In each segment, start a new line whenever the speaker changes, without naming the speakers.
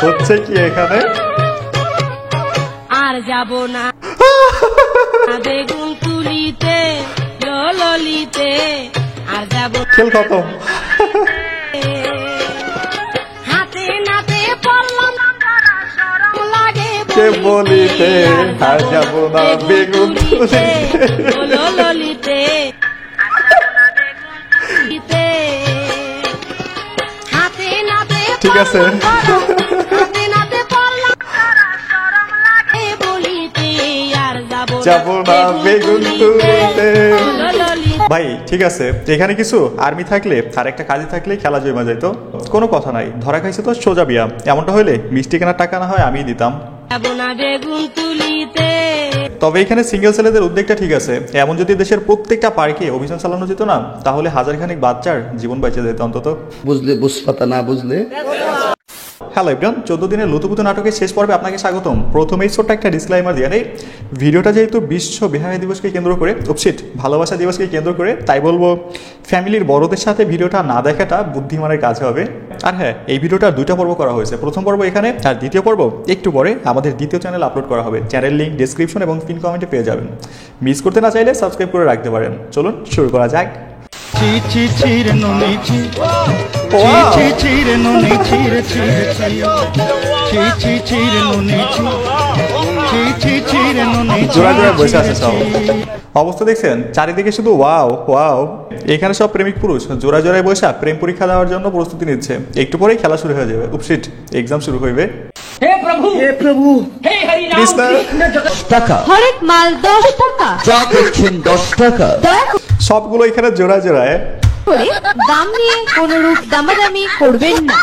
হচ্ছে কি এখানে?
আর যাব না বেগুন তুলিতে ললিতে, আর যাব
খেল খতম।
হাতে নাতে পড়লাম লাগে
কে বলিতে আর যাব না বেগুন তুলিতে
ললিতে, হাতে নাতে
ঠিক আছে।
হাতে নাতে পড়লাম লাগে বলিতে, আর
যাব না বেগুন তুলিতে। ভাই ঠিক আছে, এখানে কিছু আর্মি থাকলে আর একটা কাজে থাকলে খেলা জমা যাইতো, কোনো কথা নাই। ধরা খাইছে তো সোজা বিয়া। এমনটা হইলে মিষ্টি কেনার টাকা না হয় আমিই দিতাম। তবে এখানে সিঙ্গেল ছেলেদের উদ্যোগটা ঠিক আছে। এমন যদি দেশের প্রত্যেকটা পার্কে অভিযান চালানো যেত না, তাহলে হাজারখানেক বাচ্চার জীবন বেঁচে যেত অন্তত।
বুঝলে বুঝপাতা না বুঝলে।
হ্যালো এভরিওয়ান, 14 দিনের লুতুপুতু নাটকের শেষ পর্বে আপনাকে স্বাগতম। প্রথমেই ছোট্ট একটা ডিসক্লাইমার দিয়ে নেই, ভিডিওটা যেহেতু বিশ্ব বেহায়া দিবসকে কেন্দ্র করে, ভালোবাসা দিবসকে কেন্দ্র করে, তাই বলবো ফ্যামিলির বড়দের সাথে ভিডিওটা না দেখাটা বুদ্ধিমানের কাজ হবে। আর হ্যাঁ, এই ভিডিওটা 2টা পর্ব করা হয়েছে। প্রথম পর্ব এখানে, আর দ্বিতীয় পর্ব একটু পরে আমাদের দ্বিতীয় চ্যানেল আপলোড করা হবে। চ্যানেল লিঙ্ক ডেসক্রিপশন এবং পিন কমেন্টে পেয়ে যাবেন। মিস করতে না চাইলে সাবস্ক্রাইব করে রাখতে পারেন। চলুন শুরু করা যাক। জোড়া জোড়া বসে আছে সব। অবস্থা দেখছেন, চারিদিকে শুধু ওয়াও ওয়াও। এখানে সব প্রেমিক পুরুষ জোড়া জোড়ায় বসে প্রেম পরীক্ষা দেওয়ার জন্য প্রস্তুতি নিচ্ছে। একটু পরেই খেলা শুরু হয়ে যাবে। উপসিট, এক্সাম শুরু হইবে।
हे प्रभु हे हरि राम
কৃষ্ণ।
টাকা
হরেক মাল 10 টাকা,
যা করছেন 10 টাকা।
সবগুলো এখানে জোড়া জোড়ায়।
করে দাম নিয়ে কোনো রূপ দামাদামি করবেন না।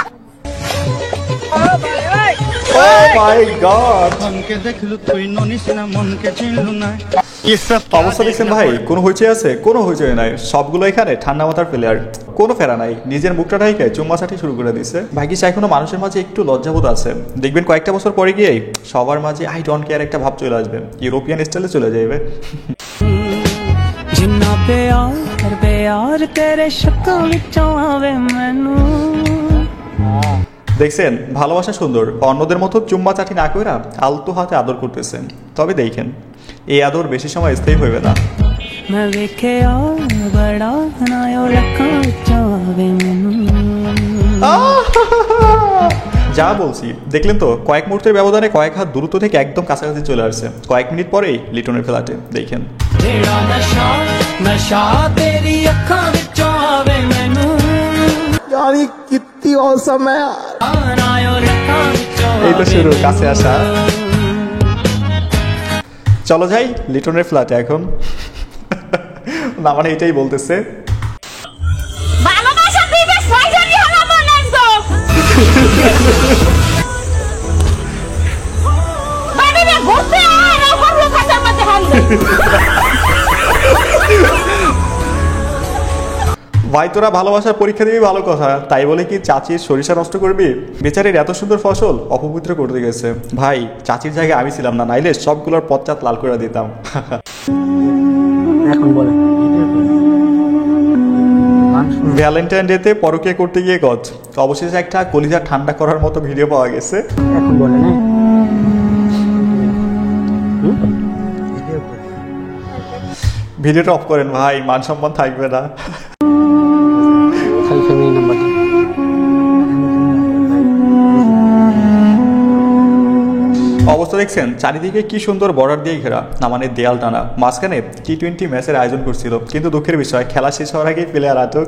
ও মাই গড,
মনকে দেখলু তুই ননিস না, মনকে চিনলু না।
অবস্থা দেখছেন ভাই, কোনো হইচই আছে? কোনো হইচই নাই। সবগুলো এখানে ঠান্ডা মাথার প্লেয়ার, কোনো ফেরা নাই। নিজের মুখটা ঢাইকে চুম্মাচাটি শুরু করে দিচ্ছে। ভাগ্যিস এখনো মানুষের মাঝে একটু লজ্জাবোধ আছে। দেখবেন কয়েকটা বছর পরে গিয়ে সবার মাঝে আই ডোন্ট কেয়ার একটা ভাব চলে আসবে, ইউরোপিয়ান স্টাইলে চলে যাবে।
जिन्ना प्यार तेरे शक्ल विचों आवे मैनू।
দেখছেন, ভালোবাসা সুন্দর। অন্যদের মতো চুম্মা চাটি না কইরা আলতো হাতে আদর করতেছেন। তবে দেখেন, এই আদর বেশি সময় স্থায়ী হইবে না।
मैं वेखे बड़ा नायो रखा विचों आवे मैनू।
যা বলছি দেখলেন তো, কয়েক মুহূর্তের ব্যবধানে কয়েক হাত দূরত্ব থেকে একদম কাছাকাছি চলে আসছে। কয়েক মিনিট পরেই লিটনের ফ্ল্যাটে। দেখেন
तेरा नशा नशा तेरी अखां विचों आवे मैनू।
यानी कितनी औसम है।
नायो रखा विचों
এই তো শুরু, কাছে আসা। চলো যাই লিটনের ফ্ল্যাটে এখন। না মানে এটাই বলতেছে।
ভালোবাসা দিবে সাইজারি হলো মনে একদম। মানে না ঘুরতে আর করব কথা মতে হামলে।
ভাই তোরা ভালোবাসার পরীক্ষা দিবি ভালো কথা, তাই বলে কি চাচির সরিষা নষ্ট করবি? বেচারির এত সুন্দর ফসল অপবিত্র করতে গেছে। ভাই চাচির জায়গায় আমি ছিলাম না, নাইলে সবগুলোর পশ্চাৎ লাল করে দিতাম।
এখন বলে
ভ্যালেন্টাইন ডেতে পরকীয়া করতে গিয়ে গজ, অবশেষে একটা কলিজা ঠান্ডা করার মতো ভিডিও পাওয়া গেছে।
এখন বলে না
ভিডিওটা অফ করেন ভাই, মান সম্মান থাকবে না।
খালি ফ্যামিলি নাম্বার
অবস্থা দেখছেন, চারিদিকে কি সুন্দর বর্ডার দিয়ে ঘেরা, না মানে দেয়াল টানা। মাঝখানে T20 ম্যাচের আয়োজন করছিল, কিন্তু দুঃখের বিষয় খেলা শেষ হওয়ার আগেই প্লেয়ার আটক।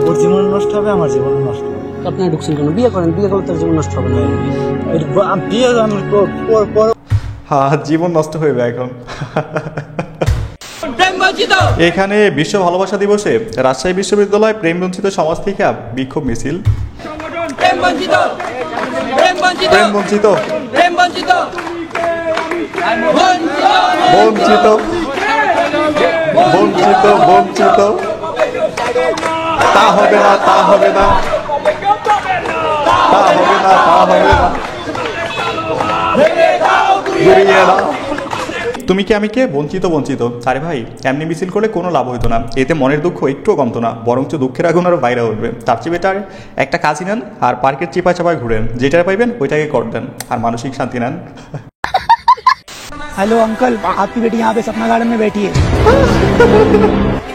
ওর জীবন নষ্ট হবে, আমার জীবন নষ্ট হবে।
আপনি ঢুকছেন কেন? বিয়ে করেন, বিয়ে করলে তার জীবন নষ্ট হবে না।
বিয়ে আমি পর
হ্যাঁ, জীবন নষ্ট হইবে এখন। এখানে বিশ্ব ভালোবাসা দিবসে রাজশাহী বিশ্ববিদ্যালয় প্রেম বঞ্চিত সমাজ থেকে বিক্ষোভ মিছিল। প্রেম বঞ্চিত বঞ্চিত বঞ্চিত বঞ্চিত, তা হবে না, তা হবে না, তা হবে না, তা হবে না, ঘুরিয়ে দাও। তুমি কি আমি কে, বঞ্চিত বঞ্চিত। আরে ভাই এমনি মিছিল করলে কোনো লাভ হইতো না, এতে মনের দুঃখ একটুও কমতো না, বরঞ্চ দুঃখের আগুন আরও বাইরে উঠবে। তার চেয়ে বেটার একটা কাজই নেন আর পার্কের চিপায় চাপায় ঘুরেন, যেটা পাইবেন ওইটাকে কর দেন আর মানসিক শান্তি নেন।
हेलो अंकल, आपकी बेटी यहाँ पे सपना गार्डन में बैठी है।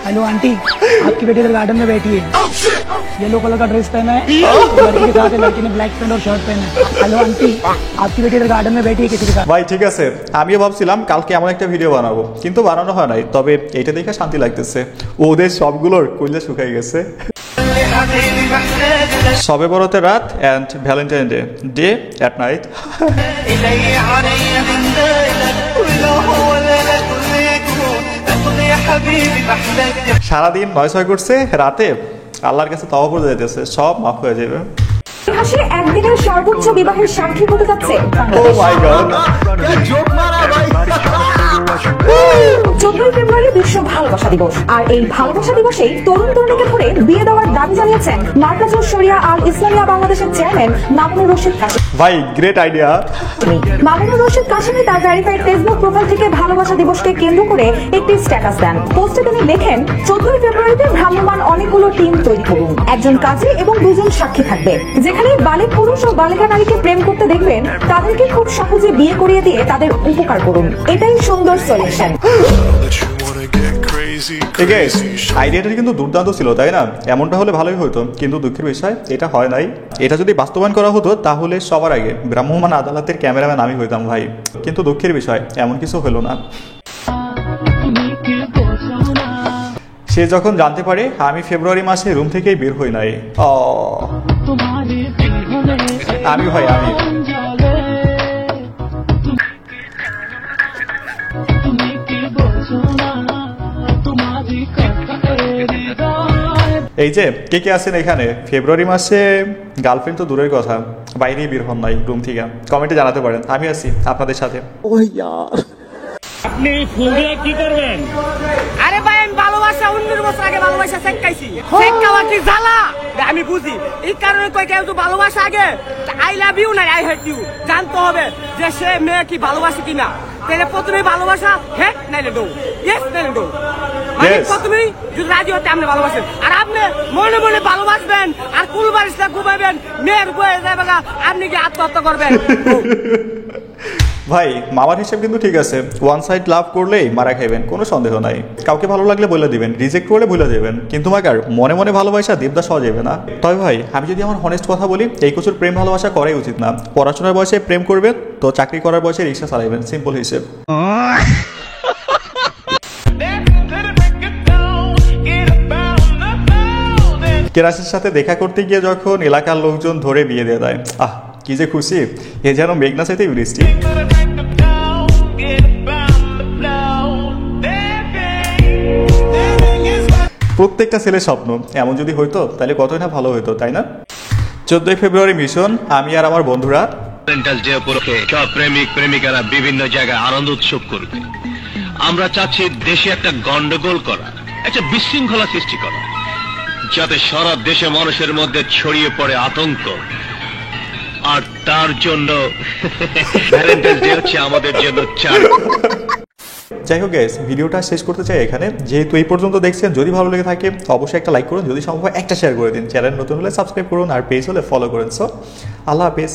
हेलो आंटी, आपकी बेटी इधर गार्डन में बैठी है, येलो कलर का ड्रेस पहना है, लड़की के साथ है, लड़की ने ब्लैक पैंट और शर्ट पहना है। हेलो आंटी, आपकी बेटी इधर गार्डन में बैठी है किसी के साथ।
ভাই ঠিক আছে, আমিও ভাবছিলাম কালকে এমন একটা ভিডিও বানাবো, কিন্তু বানানো হয় নাই। তবে এটা দেখে শান্তি লাগতেছে, ওদের সবগুলোর কইলে শুকাই গেছে। সবে বরাতের রাত and Valentine day at night. সারাদিন 9-6 করছে, রাতে আল্লাহর কাছে তওবা করে যাইতেছে, সব মাফ হয়ে যাবে।
ইতিহাসে একদিনের সর্বোচ্চ বিবাহের সাক্ষী হতে যাচ্ছে
ও মাই গড,
14 ফেব্রুয়ারি বিশ্ব ভালোবাসা দিবস। আর এই ভালোবাসা দিবসেই তরুণ তরুণীকে ধরে বিয়ে দেওয়ার দাবি জানিয়েছেন মার্কাজুস শরিয়া আল ইসলামিয়া বাংলাদেশের চেয়ারম্যান মামুনুর রশিদ কাশিম।
ভাই গ্রেট আইডিয়া।
মামুনুর রশিদ কাশিমি তার ভেরিফাইড ফেসবুক প্রোফাইল থেকে ভালোবাসা দিবসকে কেন্দ্র করে একটি স্ট্যাটাস দেন। পোস্টে তিনি লেখেন, 14 ফেব্রুয়ারিতে ভ্রাম্যমাণ অনেকগুলো টিম তৈরি করুন, একজন কাজী এবং 2 জন সাক্ষী থাকবে। যেখানে বালিক পুরুষ ও বালিকা নারীকে প্রেম করতে দেখবেন, তাদেরকে খুব সহজে বিয়ে করিয়ে দিয়ে তাদের উপকার করুন, এটাই সুন্দর সলিউশন।
আইডিয়াটা কিন্তু দুর্দান্ত ছিল, তাই না? এমনটা হলে ভালোই হতো, কিন্তু দুঃখের বিষয় এটা হয় নাই। এটা যদি বাস্তবায়ন করা হতো তাহলে সবার আগে ভ্রাম্যমাণ আদালতের ক্যামেরাম্যান আমি হইতাম ভাই, কিন্তু দুঃখের বিষয় এমন কিছু হলো না। সে যখন জানতে পারে আমি ফেব্রুয়ারি মাসে রুম থেকেই বের হই নাই, আমি ভাই আমি এই যে কে কে আছেন এখানে ফেব্রুয়ারি মাসে গার্লফ্রেন্ড তো দূরের কথা, বাইরেই বের হন নাই রুম থেকে, কমেন্টে জানাতে পারেন, আমি আছি আপনাদের সাথে।
আপনি ফুল দিয়ে কি করবেন?
আরে ভাই আমি ভালোবাসা 19 বছর আগে ভালোবাসা শেখাইছি, শেখাওয়া কি জ্বালা আমি বুঝি। এই কারণে কই কেউ তো ভালোবাসা আগে আই লাভ ইউ না আই হেট ইউ জানতে হবে যে সে মেয়ে কি ভালোবাসে কিনা। তাহলে প্রথমে ভালোবাসা হেট নাইলে ডো, ইয়েস নাইলে ডো, মানে প্রথমেই যদি রাজি হতে আপনি ভালোবাসেন। আর আপনি মনে মনে ভালোবাসবেন আর কুলবারিশটা ঘুমাবেন, মেয়ের বয়ে যাবে না, আপনি কি আত্মহত্যা করবেন?
ভাই মামার হিসেব কিন্তু ঠিক আছে, ওয়ান সাইড লাভ করলেই মারা খাইবেন, কোনো সন্দেহ নাই। কাউকে ভালো লাগলে বলে দিবেন, রিজেক্ট করলে ভুলে যাবেন, কিন্তু মাকার মনে মনে ভালোবাসা দেবদাস হওয়া যাবে না। তবে ভাই আমি যদি আমার হনেস্ট কথা বলি, এই প্রচুর প্রেম ভালোবাসা করাই উচিত না। পড়াশোনার বয়সে প্রেম করবেন তো চাকরি করার বয়সে রিক্সা চালাইবেন, সিম্পল হিসেব। কেরাসের সাথে দেখা করতে গিয়ে যখন এলাকার লোকজন ধরে বিয়ে দিয়ে দেয়, আহ কি যে খুশি, এ যেন মেঘনা চাইতে বৃষ্টি। প্রত্যেকটা ছেলের স্বপ্ন এমন যদি হইতো তাহলে কতই না ভালো হইতো, তাই না? 14 ফেব্রুয়ারি মিশন, আমি আর আমার বন্ধুরা
সব প্রেমিক প্রেমিকারা বিভিন্ন জায়গায় আনন্দ উৎসব করবে। আমরা চাচ্ছি দেশে একটা গন্ডগোল করা, একটা বিশৃঙ্খলা সৃষ্টি করা, যাতে সারা দেশে মানুষের মধ্যে ছড়িয়ে পড়ে আতঙ্ক। আর তার জন্য ভ্যালেন্টাইন্স ডে হচ্ছে আমাদের জন্য চার।
যাই হোক গাইস, ভিডিওটা শেষ করতে চাই এখানে। যেহেতু এই পর্যন্ত দেখছেন, যদি ভালো লেগে থাকে অবশ্যই একটা লাইক করুন, যদি সম্ভব একটা শেয়ার করে দিন। চ্যানেল নতুন হলে সাবস্ক্রাইব করুন, আর পেজ হলে ফলো করুন। সো আল্লাহ হাফেজ।